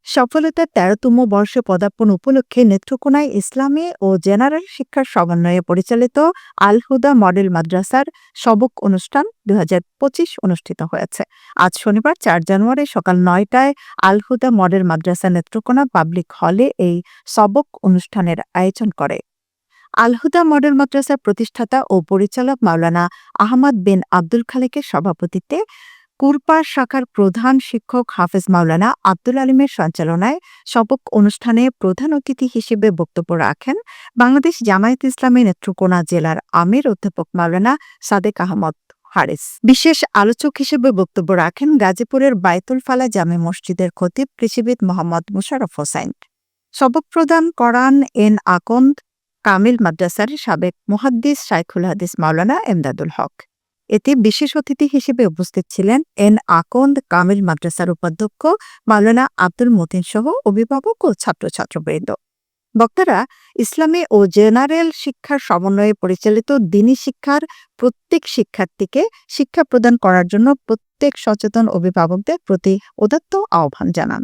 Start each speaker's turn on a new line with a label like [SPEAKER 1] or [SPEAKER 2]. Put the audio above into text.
[SPEAKER 1] সফলতার ১৩তম বর্ষে পদার্পণ উপলক্ষে নেত্রকোনায় ইসলামী ও জেনারেল শিক্ষার সমন্বয়ে পরিচালিত আল হুদা মডেল মাদ্রাসার সবক অনুষ্ঠান ২০২৫ অনুষ্ঠিত হয়েছে। আজ শনিবার ৪ জানুয়ারি সকাল ৯টায় আল হুদা মডেল মাদ্রাসা নেত্রকোনা পাবলিক হলে এই সবক অনুষ্ঠানের আয়োজন করে। আল হুদা মডেল মাদ্রাসার প্রতিষ্ঠাতা ও পরিচালক মাওলানা আহমদ বিন আব্দুল খালেকের সভাপতিত্বে কুরপার শাখার প্রধান শিক্ষক হাফেজ মাওলানা আব্দুল আলিমের সঞ্চালনায় সবক অনুষ্ঠানে প্রধান অতিথি হিসেবে বক্তব্য রাখেন বাংলাদেশ জামায়াত ইসলামী নেত্রকোনা জেলার আমির অধ্যাপক মাওলানা সাদেক আহমদ হারিস। বিশেষ আলোচক হিসেবে বক্তব্য রাখেন গাজীপুরের বায়তুল ফালা জামে মসজিদের খতিব কৃষিবিদ মোহাম্মদ মুশাররফ হোসাইন। সবক প্রদান করান এন আকন্দ কামিল মাদ্রাসার সাবেক মুহাদ্দিস শাইখুল হাদিস মাওলানা এমদাদুল হক। এতে বিশেষ অতিথি হিসেবে উপস্থিত ছিলেন এন আকন্দ কামিল মাদ্রাসার উপাধ্যক্ষ মাওলানা আব্দুল মতিন সহ অভিভাবক ও ছাত্রছাত্রবৃন্দ। বক্তারা ইসলামী ও জেনারেল শিক্ষার সমন্বয়ে পরিচালিত দ্বীনি শিক্ষার প্রত্যেক শিক্ষার্থীকে শিক্ষা প্রদান করার জন্য প্রত্যেক সচেতন অভিভাবকদের প্রতি উদাত্ত আহ্বান জানান।